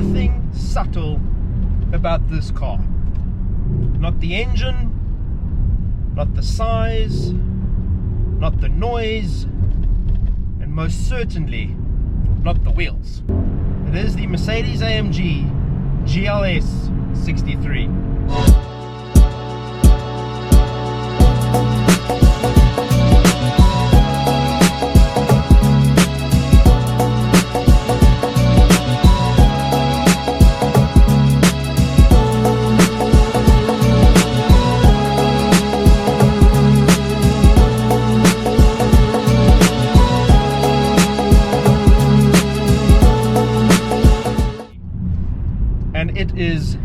nothing subtle about this car. Not the engine, not the size, not the noise, and most certainly not the wheels. It is the Mercedes-AMG GLS63. And it is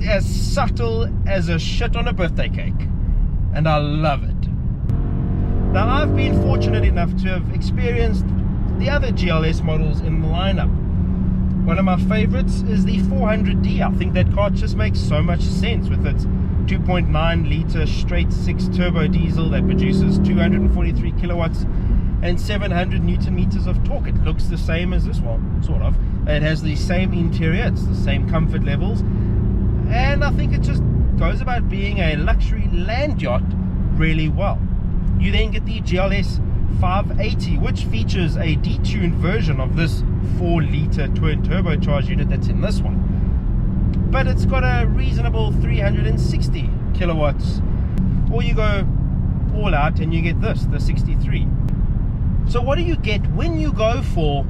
as subtle as a shit on a birthday cake, and I love it. Now, I've been fortunate enough to have experienced the other GLS models in the lineup. One of my favorites is the 400D. I think that car just makes so much sense with its 2.9 litre straight 6 turbo diesel that produces 243 kilowatts and 700 newton meters of torque. It looks the same as this one, sort of. It has the same interior, it's the same comfort levels, and I think it just goes about being a luxury land yacht really well. You then get the GLS 580, which features a detuned version of this 4 litre twin turbocharged unit that's in this one, but it's got a reasonable 360 kilowatts. Or you go all out and you get this, the 63. So what do you get when you go for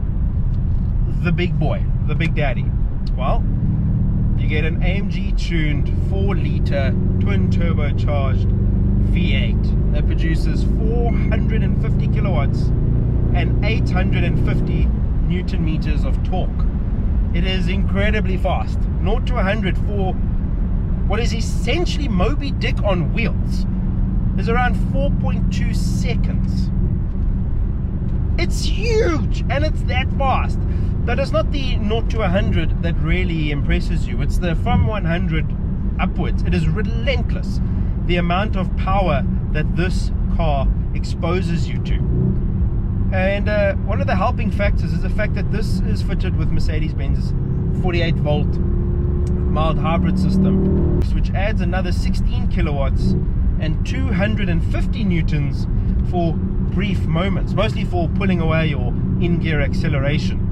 the big boy, the big daddy? Well, you get an AMG tuned 4 litre twin turbocharged V8 that produces 450 kilowatts and 850 newton meters of torque. It is incredibly fast. 0 to 100 for what is essentially Moby Dick on wheels is around 4.2 seconds. It's huge, and it's that fast. That is not the 0 to 100 that really impresses you. It's the from 100 upwards. It is relentless, the amount of power that this car exposes you to. And one of the helping factors is the fact that this is fitted with Mercedes-Benz 48 volt mild hybrid system, which adds another 16 kilowatts and 250 newtons for brief moments, mostly for pulling away or in-gear acceleration.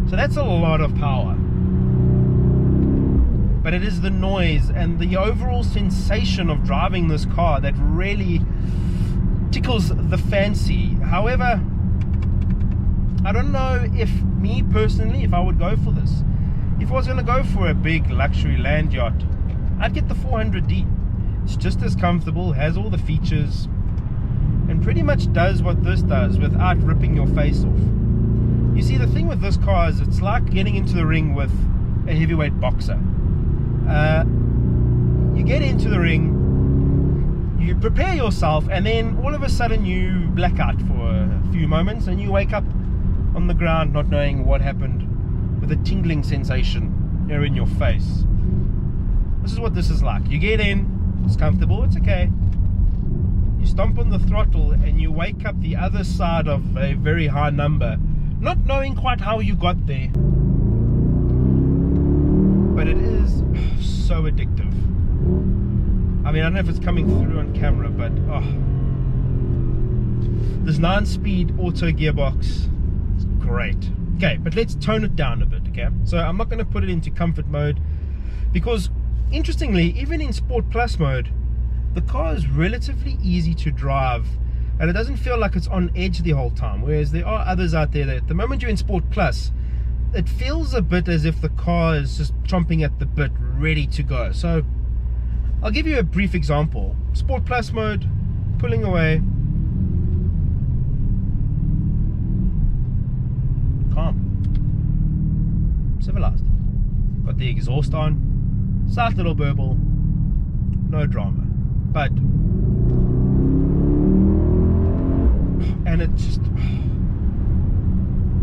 So that's a lot of power. But it is the noise and the overall sensation of driving this car that really tickles the fancy. However, I don't know if me personally, if I would go for this. If I was going to go for a big luxury land yacht, I'd get the 400D. It's just as comfortable, has all the features, and pretty much does what this does without ripping your face off. You see, the thing with this car is it's like getting into the ring with a heavyweight boxer. You get into the ring, you prepare yourself, and then all of a sudden you black out for a few moments and you wake up on the ground not knowing what happened, with a tingling sensation here in your face. This is what this is like. You get in, it's comfortable, it's okay. You stomp on the throttle and you wake up the other side of a very high number, not knowing quite how you got there. But it is so addictive. I mean, I don't know if it's coming through on camera, but this 9-speed auto gearbox is great. Okay, but let's tone it down a bit, okay? So I'm not going to put it into comfort mode, because interestingly, even in Sport Plus mode, the car is relatively easy to drive, and it doesn't feel like it's on edge the whole time, whereas there are others out there that the moment you're in Sport Plus, it feels a bit as if the car is just chomping at the bit, ready to go. So I'll give you a brief example. Sport Plus mode, pulling away, calm, civilized. Got the exhaust on, slight little burble, no drama. But, and it's just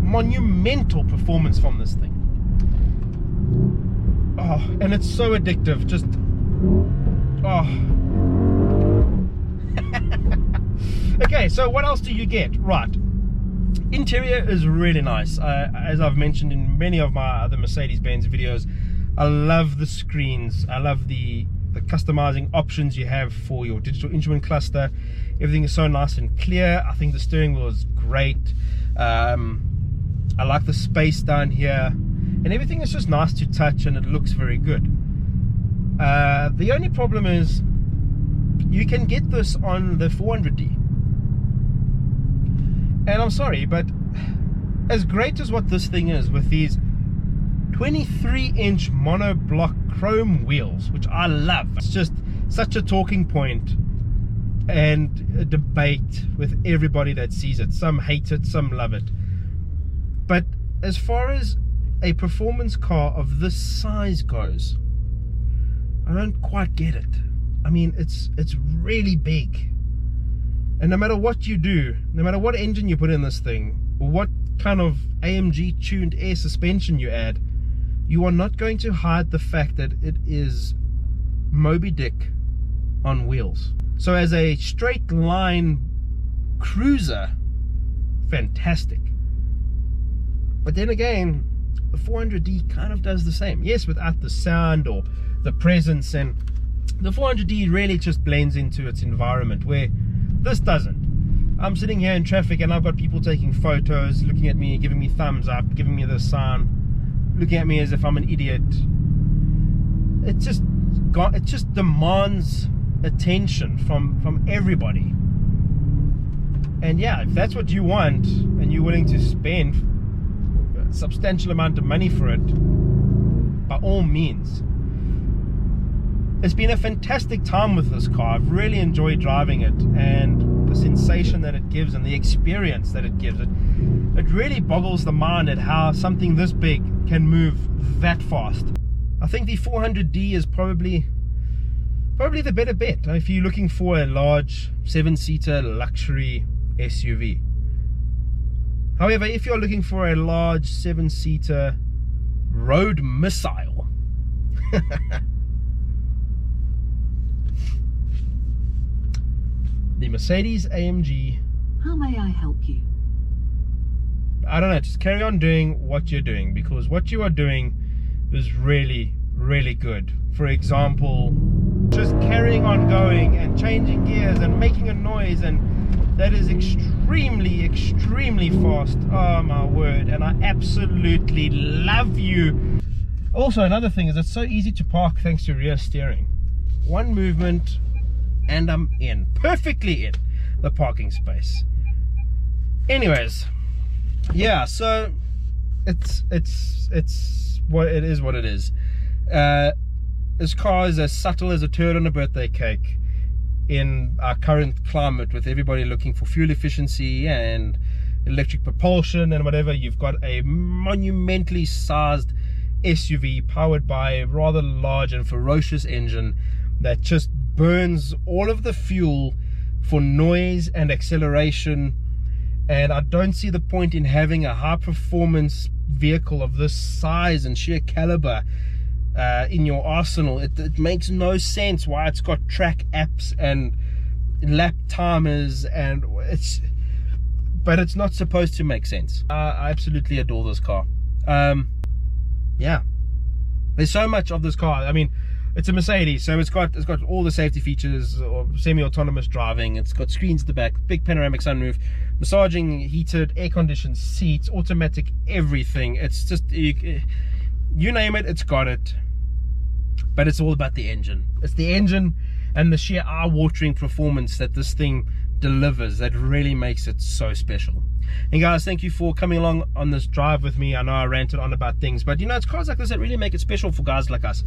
monumental performance from this thing. Oh, and it's so addictive. Just, oh. Okay, so what else do you get? Right, Interior is really nice. As I've mentioned in many of my other Mercedes-Benz videos, I love the screens. I love the customizing options you have for your digital instrument cluster. Everything is so nice and clear. I think the steering wheel is great. I like the space down here, and everything is just nice to touch, and it looks very good. The only problem is you can get this on the 400D, and I'm sorry, but as great as what this thing is, with these 23-inch monoblock chrome wheels, which I love, it's just such a talking point and a debate with everybody that sees it. Some hate it, some love it. But as far as a performance car of this size goes, I don't quite get it. I mean, it's really big, and no matter what you do, no matter what engine you put in this thing, or what kind of AMG tuned air suspension you add, you are not going to hide the fact that it is Moby Dick on wheels. So as a straight line cruiser, fantastic. But then again, the 400D kind of does the same. Yes, without the sound or the presence, and the 400D really just blends into its environment, where this doesn't. I'm sitting here in traffic and I've got people taking photos, looking at me, giving me thumbs up, giving me the sign, looking at me as if I'm an idiot. It just demands attention from everybody. And yeah, if that's what you want and you're willing to spend a substantial amount of money for it, by all means. It's been a fantastic time with this car. I've really enjoyed driving it, and the sensation that it gives and the experience that it gives, it really boggles the mind at how something this big can move that fast. I think the 400D is probably the better bet if you're looking for a large 7-seater luxury SUV. However, if you're looking for a large 7-seater road missile, the Mercedes-AMG. How may I help you? I don't know, just carry on doing what you're doing, because what you are doing is really, really good. For example, just carrying on going and changing gears and making a noise, and that is extremely, extremely fast. Oh my word, and I absolutely love you. Also, another thing is it's so easy to park thanks to rear steering. One movement and I'm in, perfectly in the parking space. Anyways, yeah, so it's what it is, what it is. This car is as subtle as a turd on a birthday cake in our current climate, with everybody looking for fuel efficiency and electric propulsion and whatever. You've got a monumentally sized SUV powered by a rather large and ferocious engine that just burns all of the fuel for noise and acceleration, and I don't see the point in having a high performance vehicle of this size and sheer caliber in your arsenal. It makes no sense why it's got track apps and lap timers, and but it's not supposed to make sense. I absolutely adore this car. Yeah, there's so much of this car. I mean, it's a Mercedes, so it's got all the safety features, or semi-autonomous driving. It's got screens at the back, big panoramic sunroof, massaging heated, air-conditioned seats, automatic everything. It's just, you name it, it's got it. But it's all about the engine. It's the engine and the sheer eye-watering performance that this thing delivers that really makes it so special. And guys, thank you for coming along on this drive with me. I know I ranted on about things, but you know, it's cars like this that really make it special for guys like us.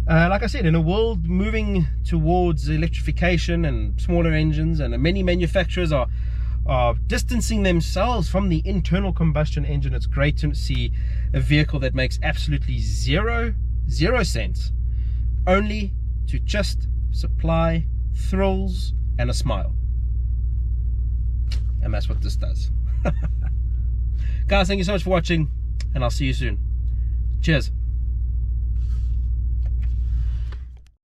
Like I said, in a world moving towards electrification and smaller engines, and many manufacturers are distancing themselves from the internal combustion engine, it's great to see a vehicle that makes absolutely zero sense, only to just supply thrills and a smile. And that's what this does. Guys, thank you so much for watching, and I'll see you soon. Cheers.